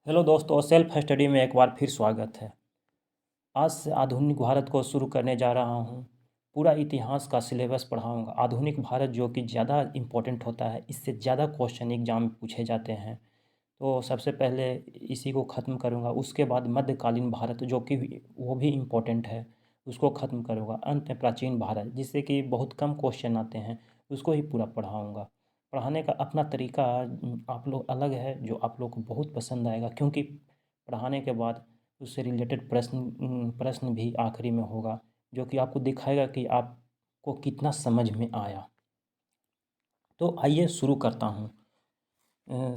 Hello दोस्तों, self study में एक बार फिर स्वागत है। आज से आधुनिक भारत को शुरू करने जा रहा हूँ। पूरा इतिहास का सिलेबस पढ़ाऊँगा। आधुनिक भारत जो कि ज़्यादा इम्पोर्टेंट होता है, इससे ज़्यादा क्वेश्चन एग्जाम में पूछे जाते हैं। तो सबसे पहले इसी को ख़त्म करूँगा। उसके बाद मध्यकालीन भारत जो कि वो भी इम्पोर्टेंट है, उसको ख़त्म करूँगा। अंत में प्राचीन भारत, जिससे कि बहुत कम क्वेश्चन आते हैं, उसको ही पूरा पढ़ाऊँगा। पढ़ाने का अपना तरीका आप लोग अलग है, जो आप लोग को बहुत पसंद आएगा, क्योंकि पढ़ाने के बाद उससे रिलेटेड प्रश्न भी आखिरी में होगा, जो कि आपको दिखाएगा कि आपको कितना समझ में आया। तो आइए शुरू करता हूँ। अ,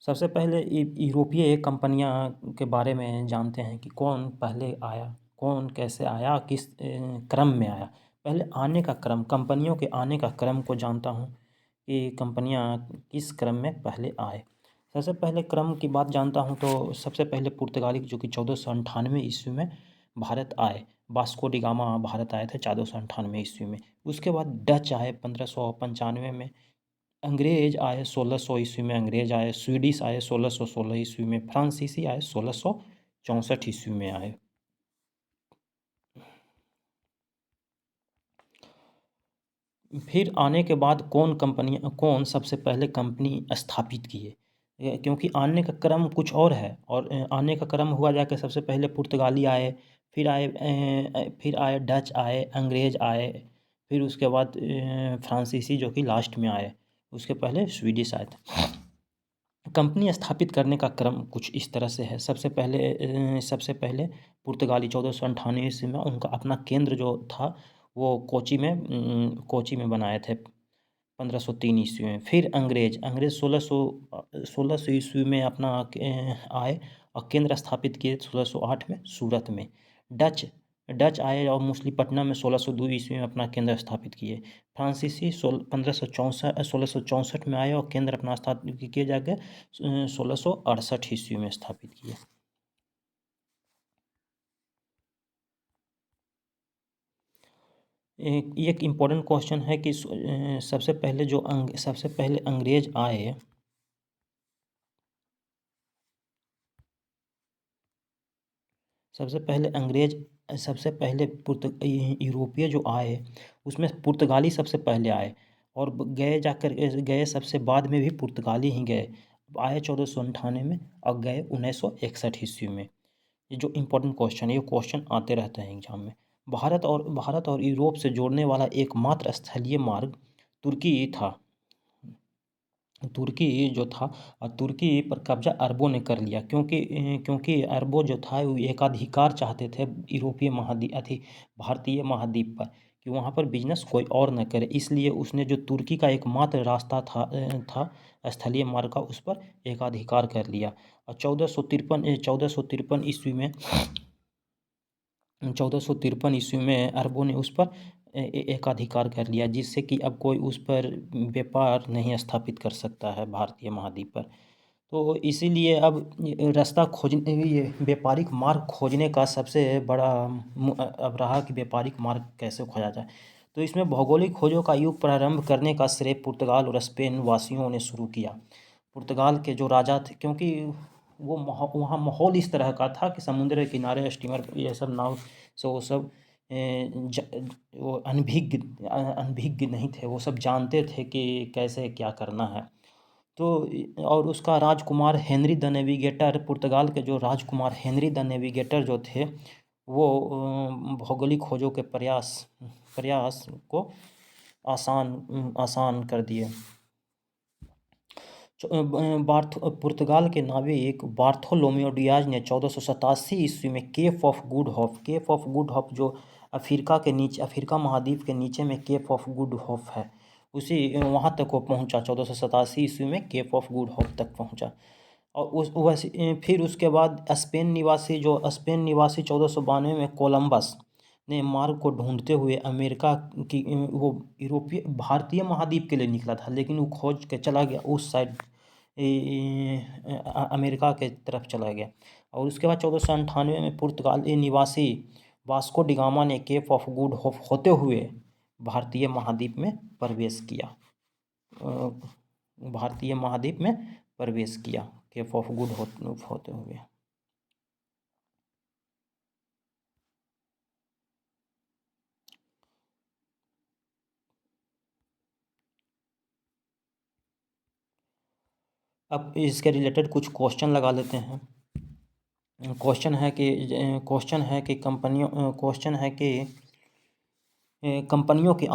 सबसे पहले यूरोपीय कंपनियां के बारे में जानते हैं कि कौन पहले आया, कौन कैसे आया, किस क्रम में आया। पहले आने का क्रम, कंपनियों के आने का क्रम को जानता हूँ कि कंपनियां किस क्रम में पहले आए। सबसे पहले क्रम की बात जानता हूँ तो सबसे पहले पुर्तगाली, जो कि 1498 ईस्वी में भारत आए। वास्को डी गामा भारत आए थे 1498 ईस्वी में। उसके बाद डच आए 1595 में। अंग्रेज आए 1600 ईस्वी में, अंग्रेज आए। स्वीडिश आए 1616 ईस्वी में। फ्रांसीसी आए 1664 ईस्वी में आए। फिर आने के बाद कौन सबसे पहले कंपनी स्थापित किए, क्योंकि आने का क्रम कुछ और है। और आने का क्रम हुआ जाके सबसे पहले पुर्तगाली आए, फिर आए डच आए, अंग्रेज आए, फिर उसके बाद फ्रांसीसी जो कि लास्ट में आए। उसके पहले स्वीडिश आए थे। कंपनी स्थापित करने का क्रम कुछ इस तरह से है। सबसे पहले पुर्तगाली 1498 ईस्वी में उनका अपना केंद्र जो था वो कोची में बनाए थे 1503 ईस्वी में। फिर अंग्रेज 1600 ईस्वी में आए और केंद्र स्थापित किए 1608 में सूरत में। डच डच आए और मछलीपट्टनम में 1602 ईस्वी में अपना केंद्र स्थापित किए। फ्रांसीसी 1664 में आए और केंद्र अपना स्थापित किए जाके 1668 ईस्वी में स्थापित किए। एक इम्पोर्टेंट क्वेश्चन है कि सबसे पहले अंग्रेज आए। सबसे पहले यूरोपीय जो आए, उसमें पुर्तगाली सबसे पहले आए। और गए सबसे बाद में भी पुर्तगाली ही गए। आए 1498 में और गए 1961 ईस्वी में। ये जो इम्पोर्टेंट क्वेश्चन है, ये क्वेश्चन आते रहते हैं एग्जाम में। भारत और यूरोप से जोड़ने वाला एकमात्र स्थलीय मार्ग तुर्की था। तुर्की जो था, और तुर्की पर कब्जा अरबों ने कर लिया, क्योंकि अरबों जो था वो एकाधिकार चाहते थे यूरोपीय भारतीय महाद्वीप पर, कि वहाँ पर बिजनेस कोई और न करे। इसलिए उसने जो तुर्की का एकमात्र रास्ता था स्थलीय मार्ग का, उस पर एकाधिकार कर लिया। और 1453 ईस्वी में 1453 ईस्वी में अरबों ने उस पर एकाधिकार कर लिया, जिससे कि अब कोई उस पर व्यापार नहीं स्थापित कर सकता है भारतीय महाद्वीप पर। तो इसीलिए अब ये व्यापारिक मार्ग खोजने का सबसे बड़ा अब रहा कि व्यापारिक मार्ग कैसे खोजा जाए। तो इसमें भौगोलिक खोजों का युग प्रारंभ करने का श्रेय पुर्तगाल और स्पेन वासियों ने शुरू किया। पुर्तगाल के जो राजा थे, क्योंकि वहाँ माहौल इस तरह का था कि समुद्र के किनारे स्टीमर ये सब नाव से वो सब वो अनभिज्ञ नहीं थे, वो सब जानते थे कि कैसे क्या करना है। तो और उसका राजकुमार हेनरी द नेविगेटर, पुर्तगाल के जो राजकुमार हेनरी द नेविगेटर जो थे, वो भौगोलिक खोजों के प्रयास को आसान कर दिए। पुर्तगाल के नाविक बार्थोलोमेओ डियाज ने 1487 ईस्वी में केप ऑफ गुड होप जो अफ्रीका महाद्वीप के नीचे में केप ऑफ गुड होप है, उसी वहाँ तक वो पहुँचा। 1487 ईस्वी में केप ऑफ गुड होप तक पहुँचा। और फिर उसके बाद स्पेन निवासी 1492 में कोलंबस ने मार्ग को ढूंढते हुए अमेरिका की वो भारतीय महाद्वीप के लिए निकला था, लेकिन वो खोज के चला गया उस साइड, अमेरिका के तरफ चला गया। और उसके बाद 1498 में पुर्तगाली निवासी वास्को डिगामा ने केप ऑफ गुड होप होते हुए भारतीय महाद्वीप में प्रवेश किया। केप ऑफ गुड होप होते हुए। अब इसके रिलेटेड कुछ क्वेश्चन लगा लेते हैं। क्वेश्चन है कि कंपनियों के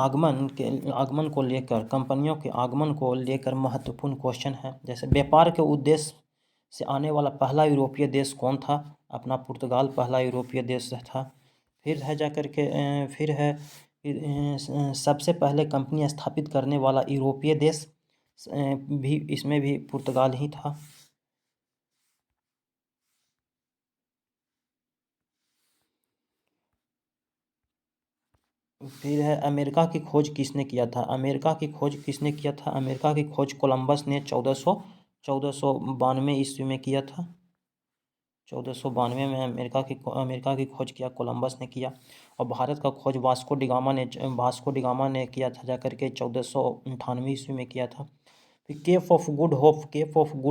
आगमन को लेकर महत्वपूर्ण क्वेश्चन है। जैसे व्यापार के उद्देश्य से आने वाला पहला यूरोपीय देश कौन था? अपना पुर्तगाल पहला यूरोपीय देश था। फिर है जाकर के फिर है सबसे पहले कंपनी स्थापित करने वाला यूरोपीय देश भी, इसमें भी पुर्तगाल ही था। फिर है अमेरिका की खोज किसने किया था? अमेरिका की खोज कोलंबस ने 1492 ईस्वी में किया था। 1492 में अमेरिका की खोज किया कोलंबस ने किया। और भारत का खोज वास्को डिगामा ने किया था जाकर के 1498 ईस्वी में किया था। फिर केप ऑफ गुड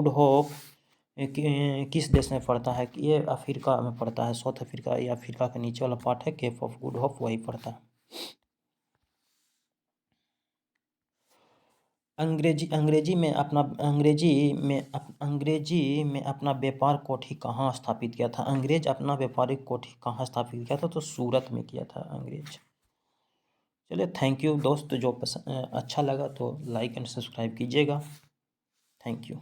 होप किस देश में पड़ता है? ये अफ्रीका में पड़ता है, साउथ अफ्रीका या अफ्रीका का नीचे वाला पार्ट है, केप ऑफ गुड होप वही पड़ता है। अंग्रेजी में अपना व्यापार कोठी कहाँ स्थापित किया था? अंग्रेज अपना व्यापारिक कोठी कहाँ स्थापित किया था? तो सूरत में किया था अंग्रेज। चलिए, थैंक यू दोस्त। जो अच्छा लगा तो लाइक एंड सब्सक्राइब कीजिएगा। Thank you.